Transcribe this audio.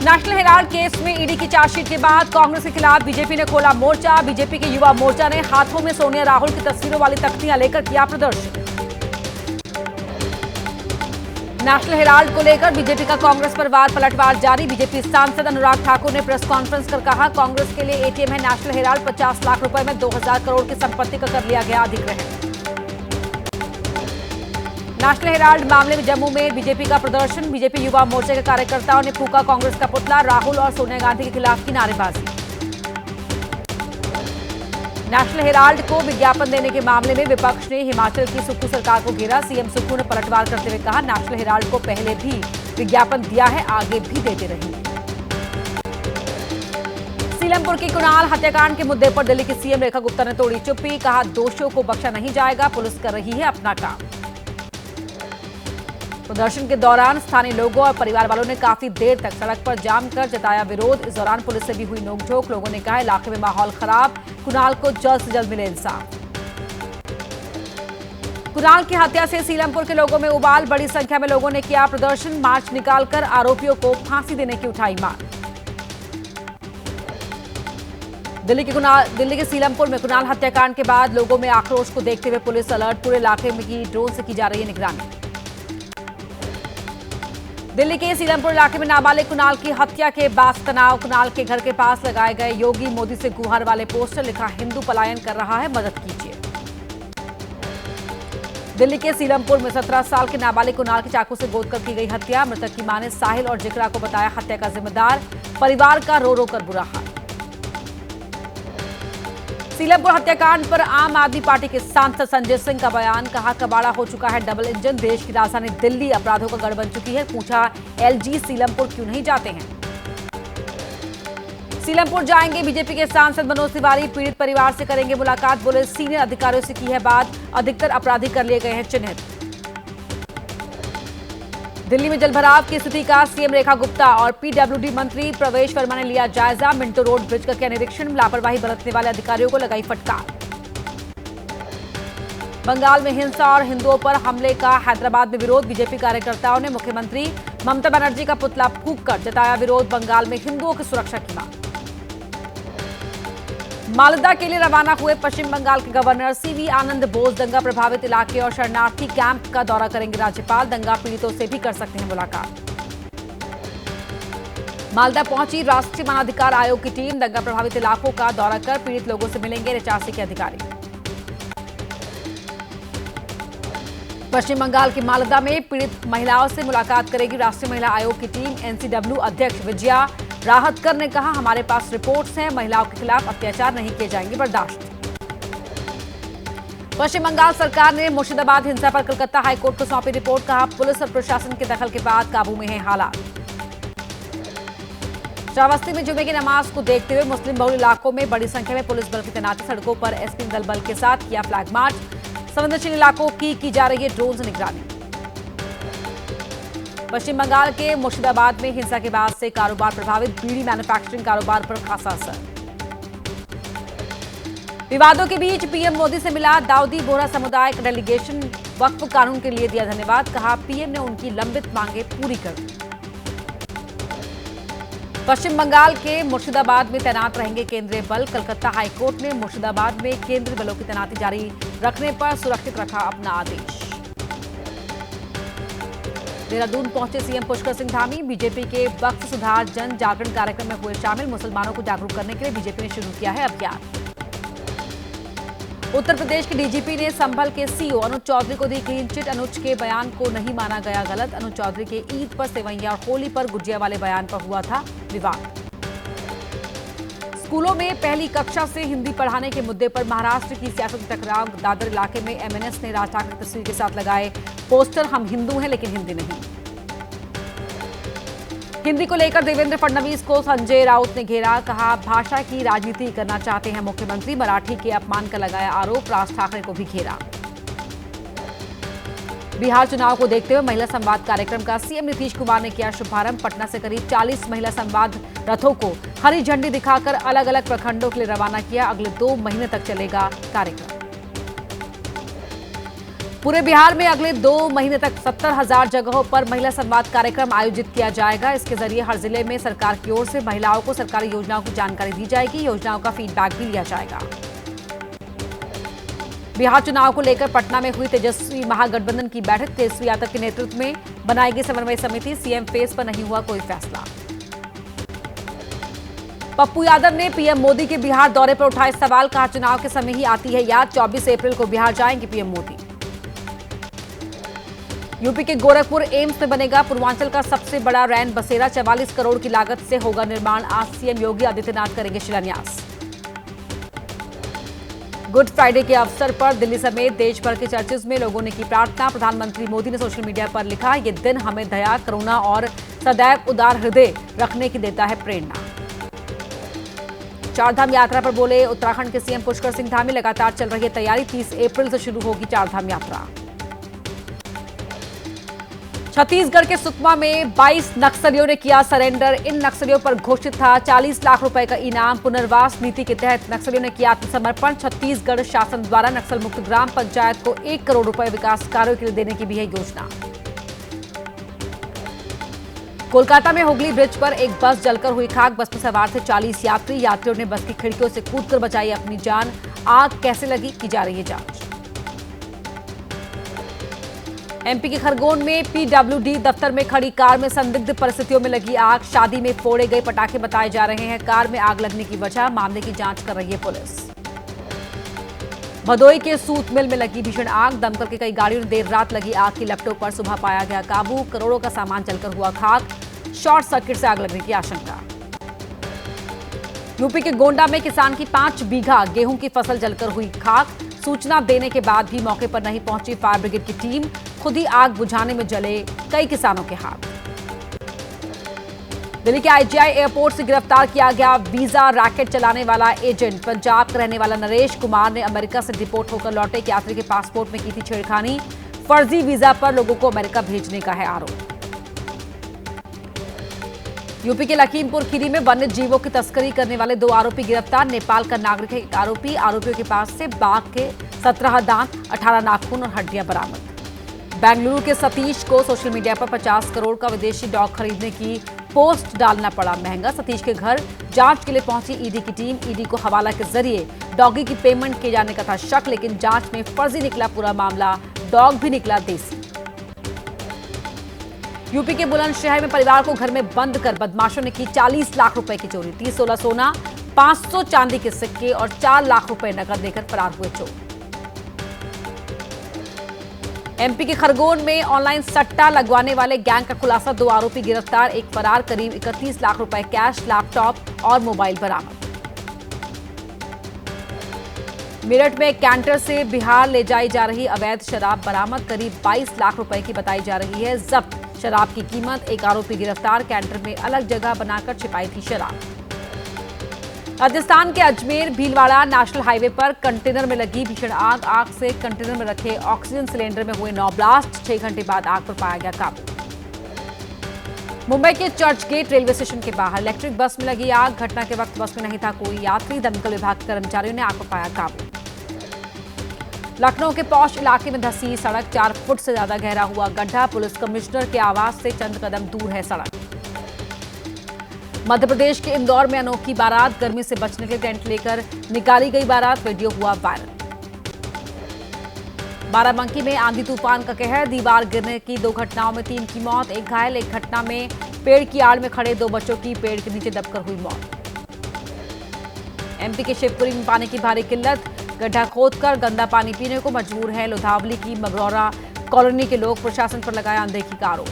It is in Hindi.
नेशनल हेराल्ड केस में ईडी की चार्जशीट के बाद कांग्रेस के खिलाफ बीजेपी ने खोला मोर्चा। बीजेपी के युवा मोर्चा ने हाथों में सोनिया राहुल की तस्वीरों वाली तख्तियां लेकर किया प्रदर्शन। नेशनल हेराल्ड को लेकर बीजेपी का कांग्रेस पर वार पलटवार जारी। बीजेपी सांसद अनुराग ठाकुर ने प्रेस कॉन्फ्रेंस कर कहा, कांग्रेस के लिए एटीएम है नेशनल हेराल्ड। 50 लाख रुपए में 2000 करोड़ की संपत्ति का कर लिया गया अधिग्रहण। नेशनल हेराल्ड मामले में जम्मू में बीजेपी का प्रदर्शन। बीजेपी युवा मोर्चे के कार्यकर्ताओं ने फूंका कांग्रेस का पुतला। राहुल और सोनिया गांधी के खिलाफ की नारेबाजी। नेशनल हेराल्ड को विज्ञापन देने के मामले में विपक्ष ने हिमाचल की सुक्खू सरकार को घेरा। सीएम सुक्खू ने पलटवार करते हुए कहा, नेशनल हेराल्ड को पहले भी विज्ञापन दिया है, आगे भी देते रहेंगे। सीलमपुर की कुणाल हत्याकांड के मुद्दे पर दिल्ली की सीएम रेखा गुप्ता ने तोड़ी चुप्पी। कहा, दोषियों को बख्शा नहीं जाएगा, पुलिस कर रही है अपना काम। प्रदर्शन के दौरान स्थानीय लोगों और परिवार वालों ने काफी देर तक सड़क पर जाम कर जताया विरोध। इस दौरान पुलिस से भी हुई नोकझोंक। लोगों ने कहा, इलाके में माहौल खराब, कुणाल को जल्द से जल्द मिले इंसाफ। कुणाल की हत्या से सीलमपुर के लोगों में उबाल। बड़ी संख्या में लोगों ने किया प्रदर्शन। मार्च निकालकर आरोपियों को फांसी देने की उठाई मांग। दिल्ली के सीलमपुर में कुणाल हत्याकांड के बाद लोगों में आक्रोश को देखते हुए पुलिस अलर्ट। पूरे इलाके में की ड्रोन से की जा रही है निगरानी। दिल्ली के सीलमपुर इलाके में नाबालिग कुणाल की हत्या के बाद तनाव। कुणाल के घर के पास लगाए गए योगी मोदी से गुहार वाले पोस्टर, लिखा, हिंदू पलायन कर रहा है, मदद कीजिए। दिल्ली के सीलमपुर में 17 साल के नाबालिग कुणाल की चाकू से गोदकर की गई हत्या। मृतक की मां ने साहिल और जिक्रा को बताया हत्या का जिम्मेदार। परिवार का रो रो कर बुरा हाल। सीलमपुर हत्याकांड पर आम आदमी पार्टी के सांसद संजय सिंह का बयान। कहा, कबाड़ा हो चुका है डबल इंजन। देश की राजधानी दिल्ली अपराधों का गढ़ बन चुकी है। पूछा, एलजी सीलमपुर क्यों नहीं जाते हैं। सीलमपुर जाएंगे बीजेपी के सांसद मनोज तिवारी। पीड़ित परिवार से करेंगे मुलाकात। बोले, सीनियर अधिकारियों से की है बात, अधिकतर अपराधी कर लिए गए हैं चिन्हित। दिल्ली में जलभराव की स्थिति का सीएम रेखा गुप्ता और पीडब्ल्यूडी मंत्री प्रवेश वर्मा ने लिया जायजा। मिंटो रोड ब्रिज का किया निरीक्षण। लापरवाही बरतने वाले अधिकारियों को लगाई फटकार। बंगाल में हिंसा और हिंदुओं पर हमले का हैदराबाद में विरोध। बीजेपी कार्यकर्ताओं ने मुख्यमंत्री ममता बनर्जी का पुतला फूंककर जताया विरोध। बंगाल में हिंदुओं की सुरक्षा की मांग। मालदा के लिए रवाना हुए पश्चिम बंगाल के गवर्नर सीवी आनंद बोस दंगा प्रभावित इलाके और शरणार्थी कैंप का दौरा करेंगे राज्यपाल। दंगा पीड़ितों से भी कर सकते हैं मुलाकात। मालदा पहुंची राष्ट्रीय मानवाधिकार आयोग की टीम। दंगा प्रभावित इलाकों का दौरा कर पीड़ित लोगों से मिलेंगे एचआरसी के अधिकारी। पश्चिम बंगाल के मालदा में पीड़ित महिलाओं से मुलाकात करेगी राष्ट्रीय महिला आयोग की टीम। एनसीडब्ल्यू अध्यक्ष विजया राहतकर ने कहा, हमारे पास रिपोर्ट्स हैं, महिलाओं के खिलाफ अत्याचार नहीं किए जाएंगे बर्दाश्त। पश्चिम बंगाल सरकार ने मुर्शिदाबाद हिंसा पर कलकत्ता हाईकोर्ट को सौंपी रिपोर्ट। कहा, पुलिस और प्रशासन के दखल के बाद काबू में है हालात। श्रावस्ती में जुमे की नमाज को देखते हुए मुस्लिम बहुल इलाकों में बड़ी संख्या में पुलिस बल की तैनाती। सड़कों पर एसपी दल बल के साथ किया फ्लैग मार्च। संवेदनशील इलाकों की जा रही है ड्रोन से निगरानी। पश्चिम बंगाल के मुर्शिदाबाद में हिंसा के बाद से कारोबार प्रभावित। बीड़ी मैन्युफैक्चरिंग कारोबार पर खासा असर। विवादों के बीच पीएम मोदी से मिला दाऊदी बोहरा समुदाय का डेलीगेशन। वक्फ कानून के लिए दिया धन्यवाद। कहा, पीएम ने उनकी लंबित मांगे पूरी कर दी। पश्चिम बंगाल के मुर्शिदाबाद में तैनात रहेंगे केंद्रीय बल। कलकत्ता हाईकोर्ट ने मुर्शिदाबाद में केंद्रीय बलों की तैनाती जारी रखने पर सुरक्षित रखा अपना आदेश। देहरादून पहुंचे सीएम पुष्कर सिंह धामी। बीजेपी के वक्फ सुधार जन जागरण कार्यक्रम में हुए शामिल। मुसलमानों को जागरूक करने के लिए बीजेपी ने शुरू किया है अभियान। उत्तर प्रदेश के डीजीपी ने संभल के सीओ अनुज चौधरी को दी क्लीन चिट। अनुज के बयान को नहीं माना गया गलत। अनुज चौधरी के ईद पर सेवैया और होली पर गुजिया वाले बयान पर हुआ था विवाद। स्कूलों में पहली कक्षा से हिंदी पढ़ाने के मुद्दे पर महाराष्ट्र की सियासत टकराव। दादर इलाके में एमएनएस ने राज ठाकरे की तस्वीर के साथ लगाए पोस्टर, हम हिंदू हैं लेकिन हिंदी नहीं। हिंदी को लेकर देवेंद्र फडणवीस को संजय राउत ने घेरा। कहा, भाषा की राजनीति करना चाहते हैं मुख्यमंत्री। मराठी के अपमान का लगाया आरोप। राज ठाकरे को भी घेरा। बिहार चुनाव को देखते हुए महिला संवाद कार्यक्रम का सीएम नीतीश कुमार ने किया शुभारंभ। पटना से करीब 40 महिला संवाद रथों को हरी झंडी दिखाकर अलग अलग प्रखंडों के लिए रवाना किया। अगले 2 महीने तक चलेगा कार्यक्रम। पूरे बिहार में अगले 2 महीने तक 70,000 जगहों पर महिला संवाद कार्यक्रम आयोजित किया जाएगा। इसके जरिए हर जिले में सरकार की ओर से महिलाओं को सरकारी योजनाओं की जानकारी दी जाएगी। योजनाओं का फीडबैक भी लिया जाएगा। बिहार चुनाव को लेकर पटना में हुई तेजस्वी महागठबंधन की बैठक। तेजस्वी यादव के नेतृत्व में बनाई गई समन्वय समिति। सीएम फेस पर नहीं हुआ कोई फैसला। पप्पू यादव ने पीएम मोदी के बिहार दौरे पर उठाए सवाल। कहा, चुनाव के समय ही आती है याद। 24 अप्रैल को बिहार जाएंगे पीएम मोदी। यूपी के गोरखपुर एम्स में बनेगा पूर्वांचल का सबसे बड़ा रैन बसेरा। 44 करोड़ की लागत से होगा निर्माण। आज सीएम योगी आदित्यनाथ करेंगे शिलान्यास। गुड फ्राइडे के अवसर पर दिल्ली समेत देश भर के चर्चेज में लोगों ने की प्रार्थना। प्रधानमंत्री मोदी ने सोशल मीडिया पर लिखा, ये दिन हमें दया, करुणा और सदैव उदार हृदय रखने की देता है प्रेरणा। चारधाम यात्रा पर बोले उत्तराखंड के सीएम पुष्कर सिंह धामी। लगातार चल रही है तैयारी। 30 अप्रैल से शुरू होगी चारधाम यात्रा। छत्तीसगढ़ के सुकमा में 22 नक्सलियों ने किया सरेंडर। इन नक्सलियों पर घोषित था 40 लाख रुपए का इनाम। पुनर्वास नीति के तहत नक्सलियों ने किया आत्मसमर्पण। छत्तीसगढ़ शासन द्वारा नक्सल मुक्त ग्राम पंचायत को 1 करोड़ रुपए विकास कार्यों के लिए देने की भी है योजना। कोलकाता में हुगली ब्रिज पर एक बस जलकर हुई खाक। बस में सवार थे 40 यात्री। यात्रियों ने बस की खिड़कियों से कूदकर बचाई अपनी जान। आग कैसे लगी की जा रही है जांच। एमपी के खरगोन में पीडब्ल्यूडी दफ्तर में खड़ी कार में संदिग्ध परिस्थितियों में लगी आग। शादी में फोड़े गए पटाखे बताए जा रहे हैं कार में आग लगने की वजह। मामले की जांच कर रही है पुलिस। भदोई के सूत मिल में लगी भीषण आग। दमकल की कई गाड़ियों ने देर रात लगी आग की लपटों पर सुबह पाया गया काबू। करोड़ों का सामान जलकर हुआ खाक। शॉर्ट सर्किट से आग लगने की आशंका। यूपी के गोंडा में किसान की 5 बीघा गेहूं की फसल जलकर हुई खाक। सूचना देने के बाद भी मौके पर नहीं पहुंची फायर ब्रिगेड की टीम। खुद ही आग बुझाने में जले कई किसानों के हाथ। दिल्ली के आईजीआई एयरपोर्ट से गिरफ्तार किया गया वीजा रैकेट चलाने वाला एजेंट। पंजाब का रहने वाला नरेश कुमार ने अमेरिका से डिपोर्ट होकर लौटे एक यात्री के पासपोर्ट में की थी छेड़खानी। फर्जी वीजा पर लोगों को अमेरिका भेजने का है आरोप। यूपी के लखीमपुर खीरी में वन्य जीवों की तस्करी करने वाले 2 आरोपी गिरफ्तार। नेपाल का नागरिक है एक आरोपी। आरोपियों के पास से बाघ के 17 दांत, 18 नाखून और हड्डियां बरामद। बेंगलुरु के सतीश को सोशल मीडिया पर 50 करोड़ का विदेशी डॉग खरीदने की पोस्ट डालना पड़ा महंगा। सतीश के घर जांच के लिए पहुंची ईडी की टीम। ईडी को हवाला के जरिए डॉगी की पेमेंट किए जाने का था शक, लेकिन जांच में फर्जी निकला पूरा मामला। डॉग भी निकला देसी। यूपी के बुलंदशहर में परिवार को घर में बंद कर बदमाशों ने की 40 लाख रुपए की चोरी। 30 तोला सोना, 500 चांदी के सिक्के और 4 लाख रुपए नकद लेकर फरार हुए चोर। एमपी के खरगोन में ऑनलाइन सट्टा लगवाने वाले गैंग का खुलासा। 2 आरोपी गिरफ्तार, एक फरार। करीब 31 लाख रुपए कैश, लैपटॉप और मोबाइल बरामद। मेरठ में कैंटर से बिहार ले जाई जा रही अवैध शराब बरामद। करीब 22 लाख रुपए की बताई जा रही है जब्त शराब की कीमत। एक आरोपी गिरफ्तार। कैंटर में अलग जगह बनाकर छिपाई थी शराब। राजस्थान के अजमेर भीलवाड़ा नेशनल हाईवे पर कंटेनर में लगी भीषण आग। आग से कंटेनर में रखे ऑक्सीजन सिलेंडर में हुए 9 ब्लास्ट। 6 घंटे बाद आग पर पाया गया काबू। मुंबई के चर्च गेट रेलवे स्टेशन के बाहर इलेक्ट्रिक बस में लगी आग। घटना के वक्त बस में नहीं था कोई यात्री। दमकल विभाग के कर्मचारियों ने आग पर पाया काबू। लखनऊ के पौष इलाके में धंसी सड़क। 4 फुट से ज्यादा गहरा हुआ गड्ढा। पुलिस कमिश्नर के आवास से चंद कदम दूर है सड़क। मध्य प्रदेश के इंदौर में अनोखी बारात। गर्मी से बचने के लिए टेंट लेकर निकाली गई बारात। वीडियो हुआ वायरल। बाराबंकी में आंधी तूफान का कहर। दीवार गिरने की 2 घटनाओं में 3 की मौत, 1 घायल। एक घटना में पेड़ की आड़ में खड़े 2 बच्चों की पेड़ के नीचे दबकर हुई मौत। एमपी के शिवपुरी में पानी की भारी किल्लत। गड्ढा खोदकर गंदा पानी पीने को मजबूर है लोधावली की मगरौरा कॉलोनी के लोग। प्रशासन पर लगाया अनदेखी का आरोप।